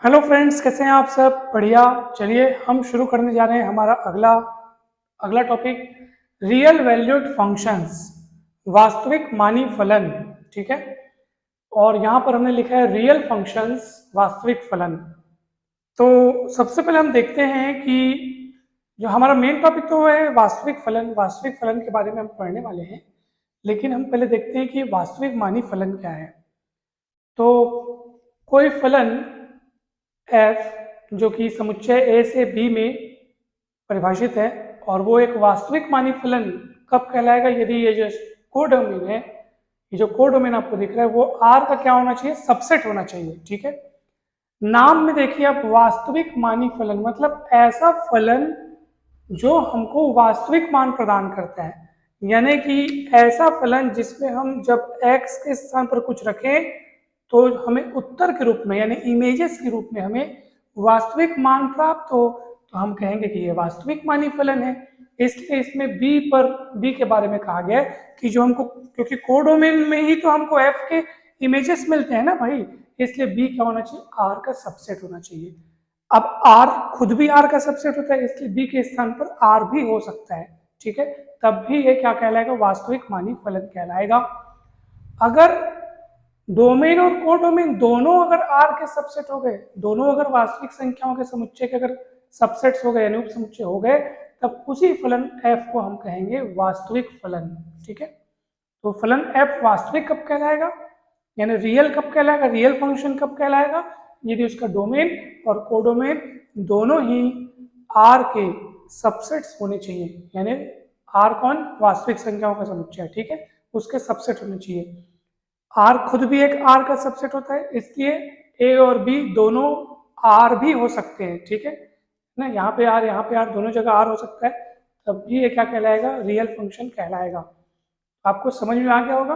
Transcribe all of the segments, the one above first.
Hello friends, कैसे हैं आप सब? बढ़िया। चलिए हम शुरू करने जा रहे हैं हमारा अगला अगला टॉपिक, रियल वैल्यूड फंक्शंस, वास्तविक मानी फलन। ठीक है। और यहाँ पर हमने लिखा है रियल फंक्शंस वास्तविक फलन। तो सबसे पहले हम देखते हैं कि जो हमारा मेन टॉपिक तो है वास्तविक फलन। वास्तविक फलन के बारे में हम पढ़ने वाले हैं, लेकिन हम पहले देखते हैं कि वास्तविक मानी फलन क्या है। तो कोई फलन f जो कि समुच्चय a से b में परिभाषित है, और वो एक वास्तविक मानी फलन कब कहलाएगा? यदि ये जो कोडोमेन है, ये जो कोडोमेन आपको दिख रहा है, वो R का क्या होना चाहिए? सबसेट होना चाहिए। ठीक है। नाम में देखिए आप, वास्तविक मानी फलन मतलब ऐसा फलन जो हमको वास्तविक मान प्रदान करता है, यानी कि ऐसा फलन जिसमें हम जब x के स्थान पर कुछ रखें तो हमें उत्तर के रूप में यानी इमेजेस के रूप में हमें वास्तविक मान प्राप्त हो, तो हम कहेंगे कि ये वास्तविक मानी फलन है। इसलिए इसमें बी के बारे में कहा गया है कि जो हमको, क्योंकि कोडोमेन में ही तो हमको एफ के इमेजेस मिलते हैं ना भाई, इसलिए बी क्या होना चाहिए? आर का सबसेट होना चाहिए। अब आर खुद भी आर का सबसेट होता है, इसलिए बी के स्थान पर आर भी हो सकता है। ठीक है। तब भी ये क्या कहलाएगा? वास्तविक मानी फलन कहलाएगा। अगर डोमेन और कोडोमेन दोनों अगर आर के सबसेट हो गए, दोनों अगर वास्तविक संख्याओं के समुच्चय के अगर सबसेट्स हो गए यानी उप समुच्चय हो गए, तब उसी फलन एफ को हम कहेंगे वास्तविक फलन। ठीक है। तो फलन एफ वास्तविक कब कहलाएगा, यानी रियल कब कहलाएगा, रियल फंक्शन कब कहलाएगा? यदि उसका डोमेन और कोडोमेन दोनों ही आर के सबसेट्स होने चाहिए, यानी आर कौन? वास्तविक संख्याओं का समुच्चय। ठीक है। उसके सबसेट होने चाहिए। आर खुद भी एक आर का सबसेट होता है, इसलिए ए और बी दोनों आर भी हो सकते हैं। ठीक है ना, यहाँ पे आर दोनों जगह आर हो सकता है, तब भी ये क्या कहलाएगा? रियल फंक्शन कहलाएगा। आपको समझ में आ गया होगा।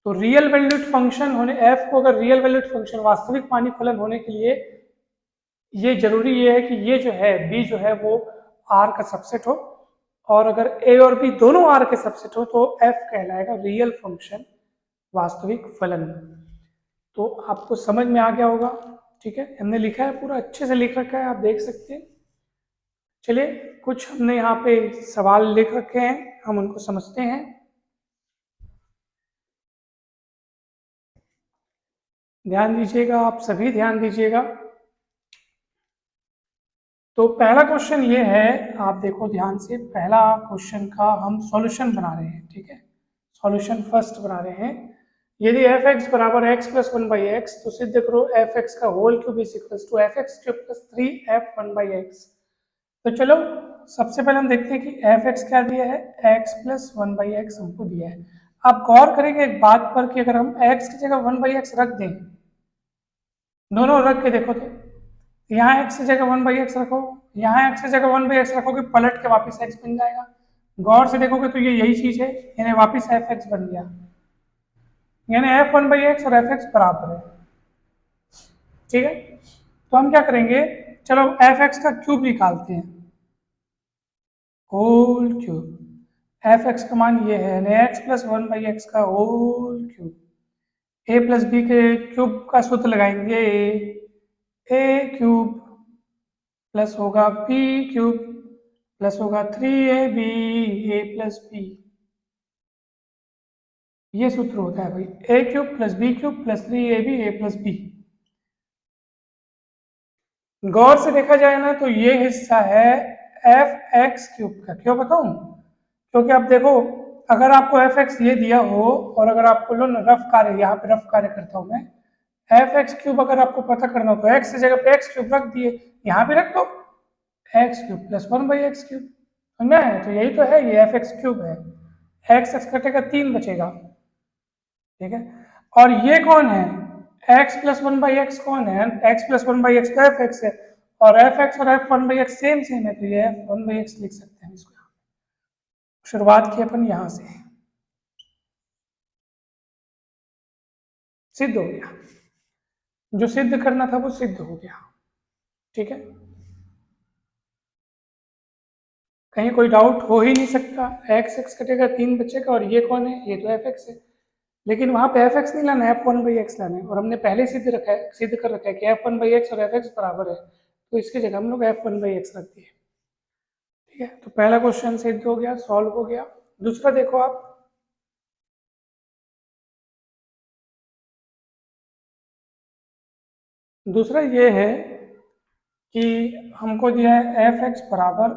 तो रियल वैल्यूड फंक्शन होने, एफ को अगर रियल वैल्यूड फंक्शन वास्तविक मानी फलन होने के लिए ये जरूरी ये है कि ये जो है बी जो है वो आर का सबसेट हो, और अगर ए और बी दोनों आर के सबसेट हो तो एफ कहलाएगा रियल फंक्शन, वास्तविक फलन। तो आपको समझ में आ गया होगा। ठीक है। हमने लिखा है, पूरा अच्छे से लिख रखा है, आप देख सकते हैं। चलिए कुछ हमने यहाँ पे सवाल लिख रखे हैं, हम उनको समझते हैं। ध्यान दीजिएगा, आप सभी ध्यान दीजिएगा। तो पहला क्वेश्चन ये है, आप देखो ध्यान से, पहला क्वेश्चन का हम सॉल्यूशन बना रहे हैं। ठीक है। सॉल्यूशन फर्स्ट बना रहे हैं। यदि एफ एक्स बराबर x plus one by x, तो सिद्ध करो एफ एक्स का whole cube is equals to f x cube plus three f one by x. तो चलो सबसे पहले हम देखते हैं कि एफ एक्स क्या दिया है, x plus one by x हमको दिया है। आप गौर करेंगे एक बात पर कि अगर हम एक्स की जगह वन बाई एक्स रख दें, दोनों रख के देखो तो यहाँ एक्स की जगह वन बाई एक्स रखो, यहाँ एक्स की जगह वन बाई एक्स रखोगे, पलट के वापस एक्स बन जाएगा। गौर से देखोगे तो ये यही चीज है, यानी वापस एफ एक्स बन गया, यानी एफ वन बाई एक्स और एफ एक्स बराबर है। ठीक है। तो हम क्या करेंगे, चलो एफ एक्स का क्यूब निकालते हैं, होल क्यूब। एफ एक्स का मान ये है, यानी X plus one by X का whole cube. A plus B के क्यूब का सूत्र लगाएंगे, ए क्यूब प्लस होगा बी क्यूब प्लस होगा three A B, A plus B. ये सूत्र होता है भाई, A cube plus B cube plus three A B, A plus B. गौर से देखा जाए ना तो ये हिस्सा है एफ एक्स क्यूब का। क्यों बताऊं? क्योंकि आप देखो, अगर आपको एफ एक्स ये दिया हो, और अगर आपको लो ना रफ कार्य, यहाँ पे रफ कार्य करता हूं मैं, एफ एक्स क्यूब अगर आपको पता करना हो तो एक्स की जगह पे एक्स क्यूब रख दिए, यहाँ पे रख दो x cube plus one by x cube. समझा है? तो यही तो है, ये एफ एक्स क्यूब है। एक्स एक्स कटेगा, तीन बचेगा। ठीक है। और ये कौन है? X plus one by x कौन है? X plus one by x तो एफ एक्स है, और एफ एक्स और F one by x same same है, तो ये एफ वन बाई एक्स लिख सकते हैं इसको। शुरुआत की अपन यहां से, सिद्ध हो गया, जो सिद्ध करना था वो सिद्ध हो गया। ठीक है। कहीं कोई डाउट हो ही नहीं सकता, एक्स एक्स कटेगा, तीन बचेगा, और ये कौन है? ये तो एफ एक्स है। लेकिन वहाँ पे एफ एक्स नहीं लाना है, f1/x लाना है, और हमने पहले सिद्ध कर रखा है कि f1/x और एफ एक्स बराबर है, तो इसकी जगह हम लोग f1/x रख दिए। ठीक है, तो पहला क्वेश्चन सिद्ध हो गया, सॉल्व हो गया। दूसरा देखो आप, दूसरा ये है कि हमको दिया है एफ एक्स बराबर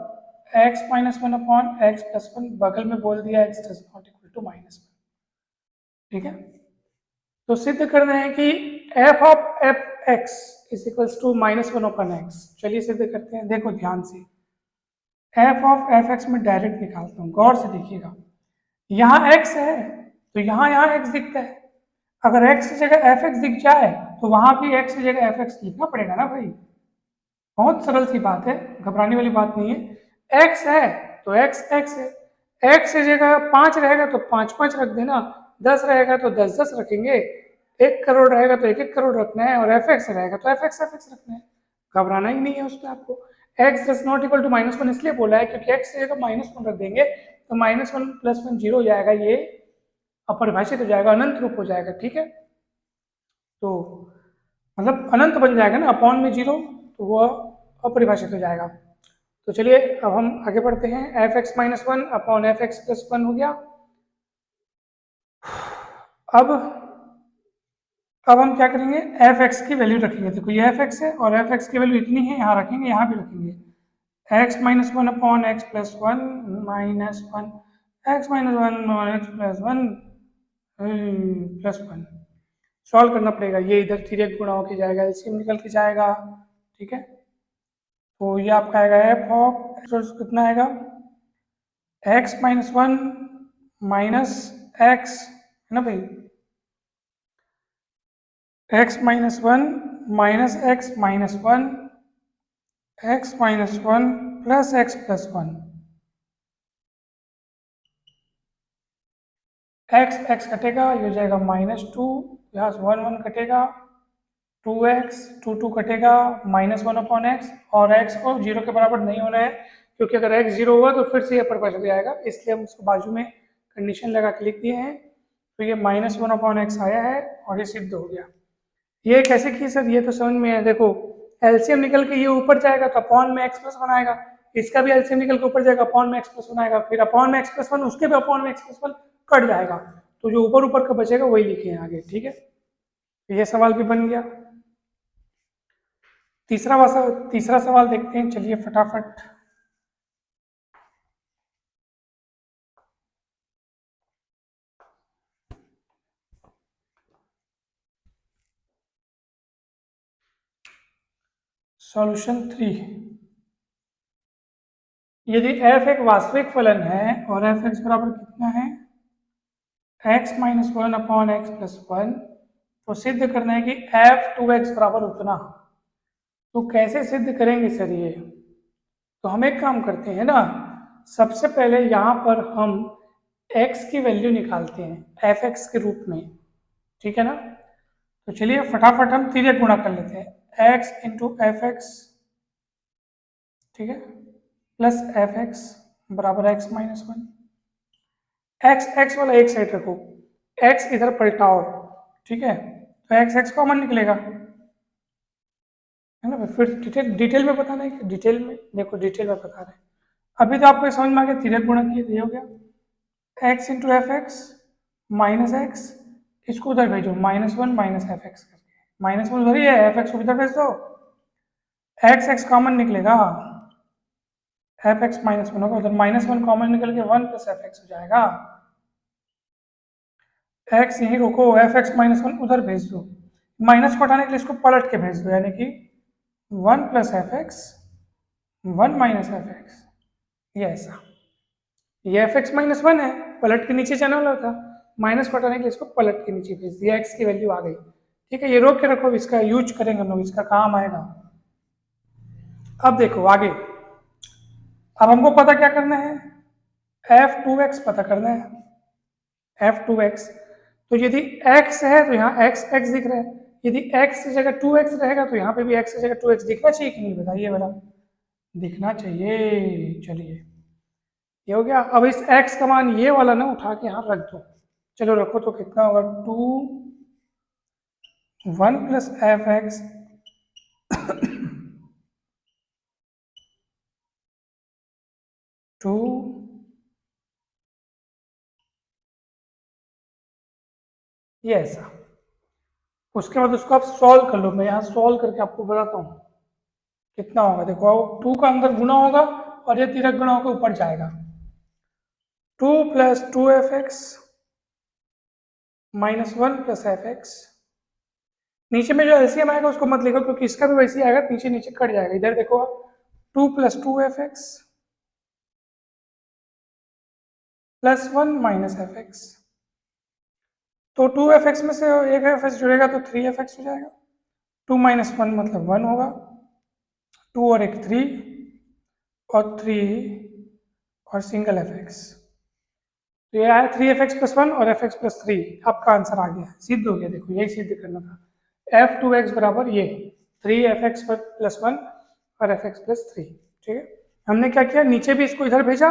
x-1/x+1, बगल में बोल दिया x does not equal to -1। ठीक है, तो सिद्ध करना है कि f of f x is equals to -1/x। चलिए सिद्ध करते हैं, देखो ध्यान से, f ऑफ एफ एक्स में डायरेक्ट निकालता हूँ, गौर से देखिएगा। यहाँ x है तो यहाँ x दिखता है, अगर x की जगह एफ एक्स दिख जाए तो वहां भी x की जगह एफ एक्स लिखना पड़ेगा ना भाई। बहुत सरल सी बात है, घबराने वाली बात नहीं है। x है तो x है, x की जगह 5 रहेगा तो 5 रख देना, 10 रहेगा तो 10 रखेंगे, 1 करोड़ रहेगा तो 1 करोड़ रखना है, और एफ एक्स रहेगा तो एफ एक्स रखना है। घबराना ही नहीं है उसमें आपको। x does not equal to -1 इसलिए बोला है क्योंकि x की जगह -1 रख देंगे तो -1 + 1 0 हो जाएगा, ये अपरिभाषित हो जाएगा, अनंत रूप हो जाएगा। ठीक है, तो मतलब अनंत बन जाएगा ना, अपॉन में 0, तो वह अपरिभाषित हो जाएगा। तो चलिए अब हम आगे बढ़ते हैं, f(x-1/f(x+1) हो गया। अब हम क्या करेंगे, एफ एक्स की वैल्यू रखेंगे। देखो ये एफ एक्स है और एफ एक्स की वैल्यू इतनी है, यहाँ रखेंगे, यहाँ भी रखेंगे। x-1/x+1 -1 x-1/x+1 +1 सॉल्व करना पड़ेगा। ये इधर तिर्यक गुणा होके जाएगा, एलसीएम निकल के जाएगा। ठीक है, तो ये आपका आएगा एफ ऑफ कितना आएगा, x-1 -x है ना भाई, x-1 -x-1 x-1 plus x+1 x कटेगा, ये हो जाएगा -2, यहाँ से 1 कटेगा, 2x 2 कटेगा, -1/x, और x को 0 के बराबर नहीं होना है क्योंकि अगर x 0 हुआ तो फिर से ये परिभाषित हो जाएगा, इसलिए हम इसको बाजू में कंडीशन लगा के लिख दिए हैं। तो ये -1/x आया है और ये सिद्ध हो गया। ये कैसे की सर, ये तो समझ में है। देखो एलसीएम निकल के ये ऊपर जाएगा तो अपॉन में x+1 आएगा, इसका भी एलसीएम निकल के ऊपर जाएगा, अपॉन में x+1 आएगा, फिर अपॉन में x+1, उसके भी अपॉन में x+1 कट जाएगा, तो जो ऊपर ऊपर का बचेगा वही लिखे हैं आगे। ठीक है, तो ये सवाल भी बन गया। तीसरा सवाल देखते हैं, चलिए फटाफट। सॉल्यूशन 3, यदि f एक वास्तविक फलन है और एफ एक्स बराबर कितना है, x-1/x+1, तो सिद्ध करना है कि f(2x) बराबर उतना। तो कैसे सिद्ध करेंगे सर ये, तो हम एक काम करते हैं ना, सबसे पहले यहाँ पर हम x की वैल्यू निकालते हैं एफ एक्स के रूप में। ठीक है ना, तो चलिए फटाफट हम तिर्यक गुणा कर लेते हैं, x इंटू एफ एक्स, ठीक है, प्लस एफ एक्स बराबर x-1। x वाला एक साइड रखो, x इधर पलटाओ। ठीक है, तो x कॉमन निकलेगा, है ना। फिर डिटेल में बताना है कि डिटेल में, देखो डिटेल में बता रहे हैं। अभी तो आपको समझ में आ गया, तिर्यक गुणा किए ये हो गया, x into F x minus x, इसको उधर भेजो, -1 माइनस एफ एक्स करके, -1 उधर ही है, एफ एक्स को इधर भेज दो, x कॉमन निकलेगा, एफ एक्स -1 होगा, उधर -1 कॉमन निकल के 1 प्लस एफ एक्स हो जाएगा। x यहीं रोको, एफ एक्स -1 उधर भेज दो, माइनस को हटाने के लिए इसको पलट के भेज दो, यानी कि 1 plus F x 1 minus F x, ये ऐसा, ये एफ एक्स -1 है, पलट के नीचे जाने वाला था, माइनस को हटाने के लिए इसको पलट के नीचे भेज दिया, x की वैल्यू आ गई। ठीक है, ये रोक के रखो, इसका यूज करेंगे हम लोग, इसका काम आएगा। अब देखो आगे, अब हमको पता क्या करना है, f(2x) पता करना है, f(2x), तो यदि x है तो यहाँ x दिख रहा है, यदि x की जगह 2x रहेगा तो यहाँ पे भी x की जगह 2x दिखना चाहिए कि नहीं, बताइए बड़ा, दिखना चाहिए। चलिए ये हो गया। अब इस x का मान ये वाला ना उठा के यहाँ रख दो, चलो रखो, तो कितना होगा, 1 प्लस एफ एक्स टू ये ऐसा। उसके बाद उसको आप सॉल्व कर लो, मैं यहाँ सॉल्व करके आपको बताता हूँ कितना होगा। देखो 2 का अंदर गुना होगा और ये तिरक गुना होकर ऊपर जाएगा। 2 plus 2f(x) minus 1 plus f(x). नीचे में जो एलसीएम आएगा उसको मत लिखो, क्योंकि इसका भी वैसे ही आएगा, नीचे नीचे कट जाएगा। इधर देखो आप, 2 plus 2f(x) plus 1 minus f(x). तो 2f(x) में से एक f(x) जुड़ेगा तो 3f(x) हो जाएगा। 2 माइनस 1 मतलब 1 होगा। 2 और एक 3 और 3 और सिंगल f(x). तो ये आया 3f(x) प्लस 1 और f(x) प्लस 3। आपका आंसर आ गया, सिद्ध हो गया। देखो यही सिद्ध करना था। f(2x) बराबर ये 3f(x) प्लस 1 और f(x) प्लस 3। ठीक है, हमने क्या किया, नीचे भी इसको इधर भेजा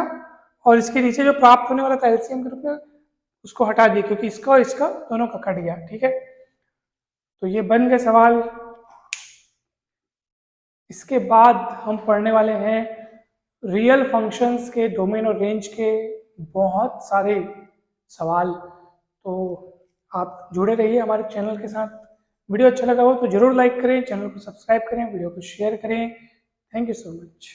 और इसके नीचे जो प्राप्त होने वाला था एलसीएम के रूप में उसको हटा दिया, क्योंकि इसका और इसका दोनों का कट गया। ठीक है, तो ये बन गए सवाल। इसके बाद हम पढ़ने वाले हैं रियल फंक्शंस के डोमेन और रेंज के बहुत सारे सवाल। तो आप जुड़े रहिए हमारे चैनल के साथ। वीडियो अच्छा लगा हो तो जरूर लाइक करें, चैनल को सब्सक्राइब करें, वीडियो को शेयर करें। Thank you so much.